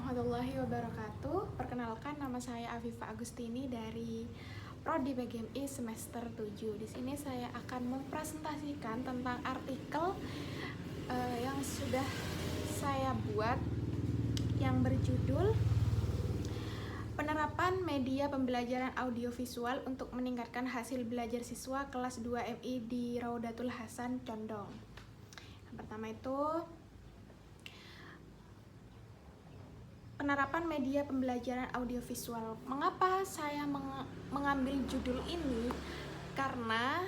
warahmatullahi wabarakatuh. Perkenalkan, nama saya Afifa Agustini dari Prodi PGMI semester 7. Di sini saya akan mempresentasikan tentang artikel yang sudah saya buat yang berjudul Penerapan Media Pembelajaran Audiovisual untuk Meningkatkan Hasil Belajar Siswa Kelas 2 MI di Raudatul Hasan, Condong. Yang pertama itu penerapan media pembelajaran audiovisual. Mengapa saya mengambil judul ini? Karena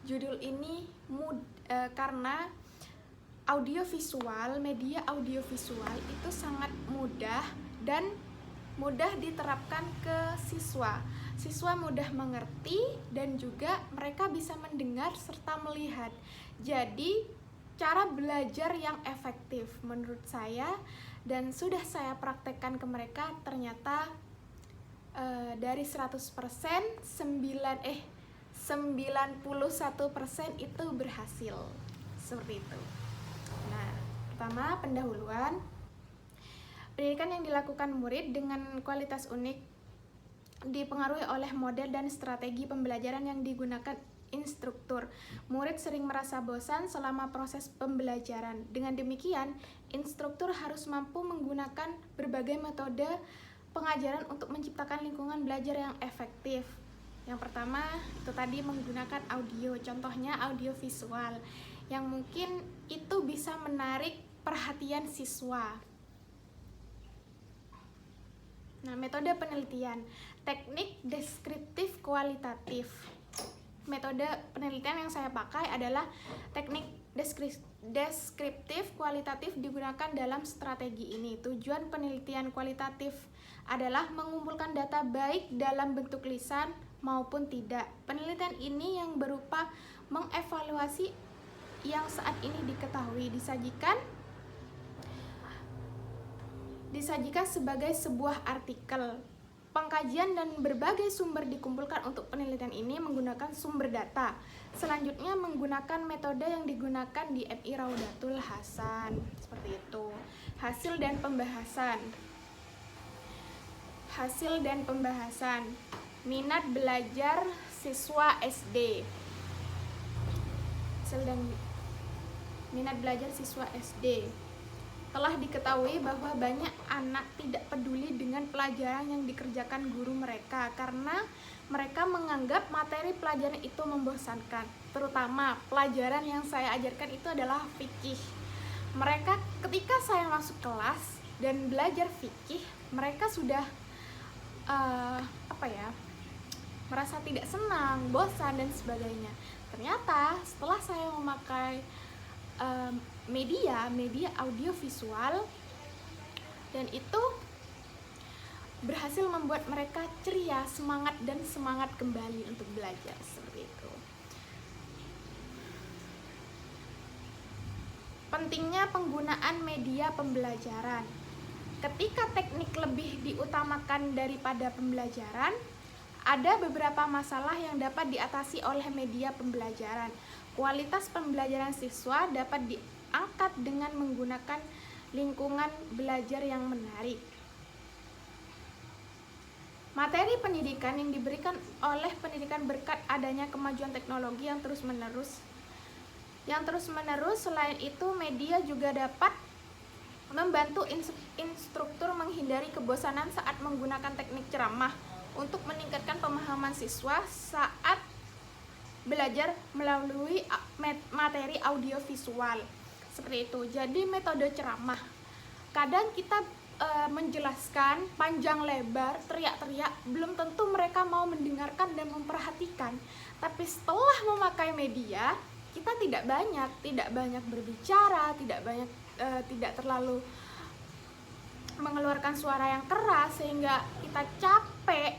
judul ini karena media audiovisual itu sangat mudah dan mudah diterapkan ke siswa. Siswa mudah mengerti dan juga mereka bisa mendengar serta melihat. Jadi cara belajar yang efektif menurut saya, dan sudah saya praktekkan ke mereka, ternyata dari 100% 91% itu berhasil. Seperti itu. Nah, pertama, pendahuluan. Pendidikan yang dilakukan murid dengan kualitas unik dipengaruhi oleh model dan strategi pembelajaran yang digunakan instruktur. Murid sering merasa bosan selama proses pembelajaran. Dengan demikian, instruktur harus mampu menggunakan berbagai metode pengajaran untuk menciptakan lingkungan belajar yang efektif. Yang pertama, itu tadi menggunakan audio, contohnya audio visual, yang mungkin itu bisa menarik perhatian siswa. Nah, metode penelitian, teknik deskriptif kualitatif. Metode penelitian yang saya pakai adalah teknik deskriptif kualitatif digunakan dalam strategi ini. Tujuan penelitian kualitatif adalah mengumpulkan data baik dalam bentuk lisan maupun tidak. Penelitian ini yang berupa mengevaluasi yang saat ini diketahui, disajikan sebagai sebuah artikel. Pengkajian dan berbagai sumber dikumpulkan untuk penelitian ini menggunakan sumber data. Selanjutnya menggunakan metode yang digunakan di MI Raudatul Hasan. Seperti itu. Hasil dan pembahasan. Minat belajar siswa SD. Minat belajar siswa SD. Telah diketahui bahwa banyak anak tidak peduli dengan pelajaran yang dikerjakan guru mereka karena mereka menganggap materi pelajaran itu membosankan. Terutama pelajaran yang saya ajarkan itu adalah fikih. Mereka ketika saya masuk kelas dan belajar fikih, mereka sudah merasa tidak senang, bosan dan sebagainya. Ternyata setelah saya memakai media audio visual, dan itu berhasil membuat mereka ceria, semangat kembali untuk belajar. Seperti itu. Pentingnya penggunaan media pembelajaran. Ketika teknik lebih diutamakan daripada pembelajaran, ada beberapa masalah yang dapat diatasi oleh media pembelajaran. Kualitas pembelajaran siswa dapat diangkat dengan menggunakan lingkungan belajar yang menarik. Materi pendidikan yang diberikan oleh pendidikan berkat adanya kemajuan teknologi yang terus-menerus. Selain itu, media juga dapat membantu instruktur menghindari kebosanan saat menggunakan teknik ceramah untuk meningkatkan pemahaman siswa saat belajar melalui materi audiovisual. Seperti itu. Jadi metode ceramah, kadang kita menjelaskan panjang lebar, teriak-teriak, belum tentu mereka mau mendengarkan dan memperhatikan. Tapi setelah memakai media, kita tidak banyak berbicara, tidak terlalu mengeluarkan suara yang keras sehingga kita capek.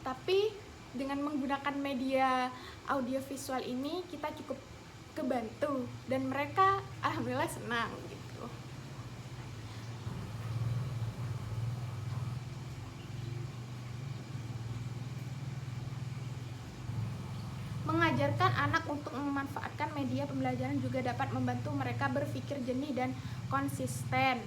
Tapi dengan menggunakan media audiovisual ini kita cukup kebantu dan mereka alhamdulillah senang gitu. Mengajarkan anak untuk memanfaatkan media pembelajaran juga dapat membantu mereka berpikir jernih dan konsisten.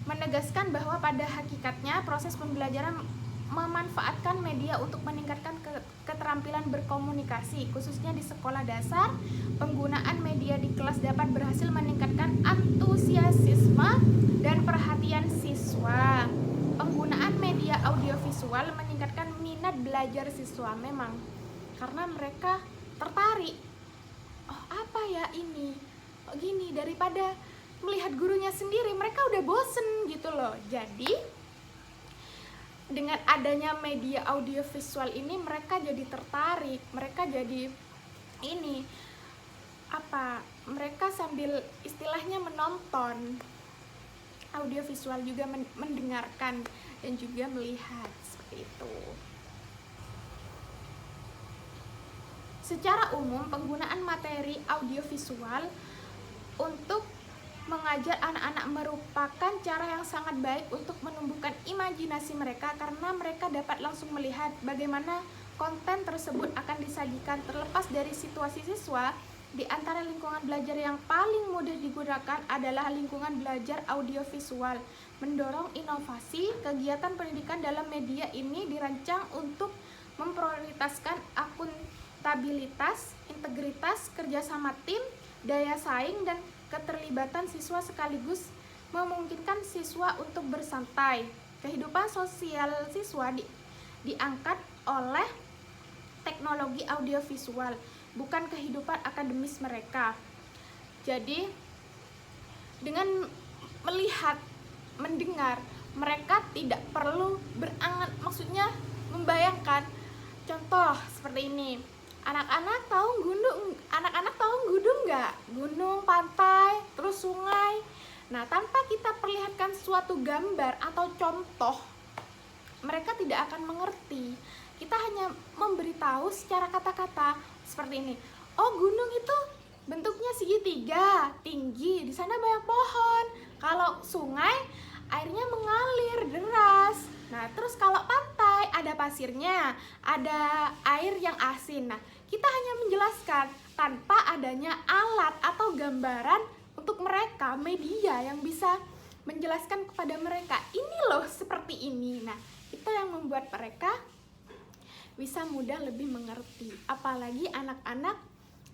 menegaskan bahwa pada hakikatnya proses pembelajaran memanfaatkan media untuk meningkatkan keterampilan berkomunikasi, khususnya di sekolah dasar. Penggunaan media di kelas dapat berhasil meningkatkan antusiasme dan perhatian siswa. Penggunaan media audiovisual meningkatkan minat belajar siswa, memang karena mereka tertarik. Oh, apa ya ini? Oh, gini, daripada melihat gurunya sendiri, mereka udah bosen gitu loh. Jadi dengan adanya media audiovisual ini mereka jadi tertarik, mereka jadi ini mereka sambil istilahnya menonton audiovisual juga mendengarkan dan juga melihat, seperti itu. Secara umum penggunaan materi audiovisual untuk mengajar anak-anak merupakan cara yang sangat baik untuk menumbuhkan imajinasi mereka, karena mereka dapat langsung melihat bagaimana konten tersebut akan disajikan. Terlepas dari situasi siswa, di antara lingkungan belajar yang paling mudah digunakan adalah lingkungan belajar audiovisual. Mendorong inovasi, kegiatan pendidikan dalam media ini dirancang untuk memprioritaskan akuntabilitas, integritas, kerjasama tim, daya saing, dan keterlibatan siswa, sekaligus memungkinkan siswa untuk bersantai. Kehidupan sosial siswa diangkat oleh teknologi audiovisual, bukan kehidupan akademis mereka. Jadi dengan melihat, mendengar, mereka tidak perlu berangan, maksudnya membayangkan. Contoh seperti ini. Anak-anak tahu gunung nggak? Gunung, pantai, terus sungai. Nah, tanpa kita perlihatkan suatu gambar atau contoh, mereka tidak akan mengerti. Kita hanya memberitahu secara kata-kata seperti ini. Oh, gunung itu bentuknya segitiga, tinggi, di sana banyak pohon. Kalau sungai, airnya mengalir deras. Nah, terus kalau pantai, ada pasirnya, ada air yang asin. Nah, kita hanya menjelaskan tanpa adanya alat atau gambaran untuk mereka, media yang bisa menjelaskan kepada mereka, ini loh seperti ini. Nah, itu yang membuat mereka bisa mudah lebih mengerti. Apalagi anak-anak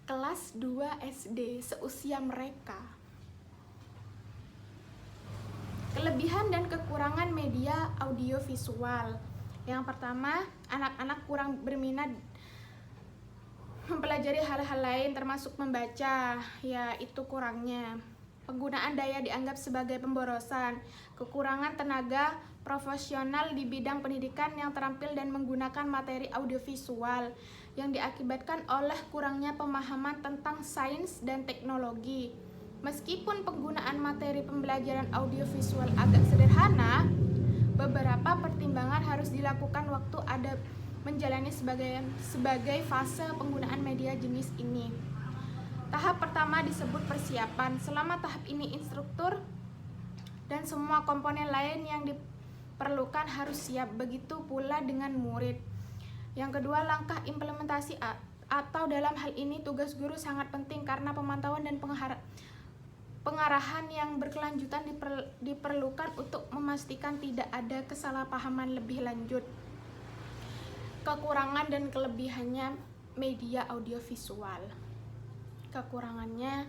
kelas 2 SD, seusia mereka. Kelebihan dan kekurangan media audiovisual. Yang pertama, anak-anak kurang berminat mempelajari hal-hal lain termasuk membaca, ya itu kurangnya. Penggunaan daya dianggap sebagai pemborosan. Kekurangan tenaga profesional di bidang pendidikan yang terampil dan menggunakan materi audiovisual yang diakibatkan oleh kurangnya pemahaman tentang sains dan teknologi. Meskipun penggunaan materi pembelajaran audiovisual agak sederhana, beberapa pertimbangan harus dilakukan waktu ada menjalani sebagai fase penggunaan media jenis ini. Tahap pertama disebut persiapan. Selama tahap ini, instruktur dan semua komponen lain yang diperlukan harus siap. Begitu pula dengan murid. Yang kedua, langkah implementasi atau dalam hal ini tugas guru sangat penting, karena pemantauan dan pengarahan yang berkelanjutan diperlukan untuk memastikan tidak ada kesalahpahaman lebih lanjut. Kekurangan dan kelebihannya media audiovisual. Kekurangannya,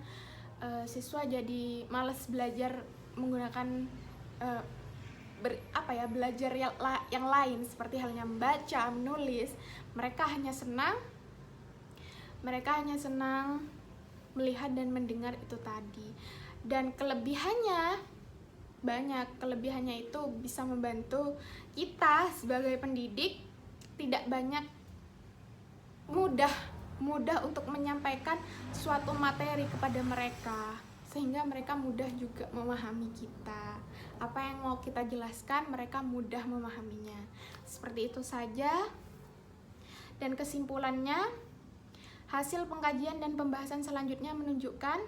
siswa jadi malas belajar menggunakan belajar yang lain, seperti halnya membaca, menulis. Mereka hanya senang melihat dan mendengar itu tadi. Dan kelebihannya banyak. Kelebihannya itu bisa membantu kita sebagai pendidik tidak banyak mudah untuk menyampaikan suatu materi kepada mereka, sehingga mereka mudah juga memahami kita. Apa yang mau kita jelaskan, mereka mudah memahaminya. Seperti itu saja. Dan kesimpulannya, hasil pengkajian dan pembahasan selanjutnya menunjukkan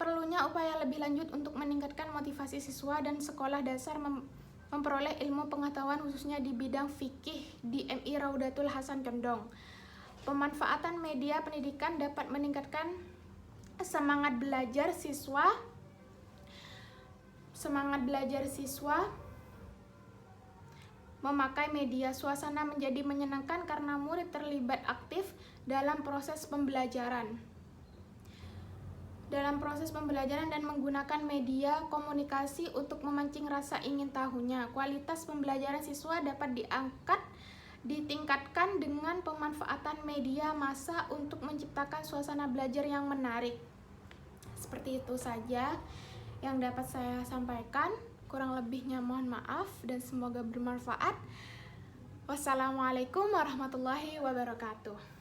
perlunya upaya lebih lanjut untuk meningkatkan motivasi siswa dan sekolah dasar memperoleh ilmu pengetahuan, khususnya di bidang fikih di MI Raudatul Hasan Condong. Pemanfaatan media pendidikan dapat meningkatkan semangat belajar siswa semangat belajar siswa memakai media. Suasana menjadi menyenangkan karena murid terlibat aktif dalam proses pembelajaran. Dan menggunakan media komunikasi untuk memancing rasa ingin tahunya. Kualitas pembelajaran siswa dapat ditingkatkan dengan pemanfaatan media massa untuk menciptakan suasana belajar yang menarik. Seperti itu saja yang dapat saya sampaikan. Kurang lebihnya mohon maaf dan semoga bermanfaat. Wassalamualaikum warahmatullahi wabarakatuh.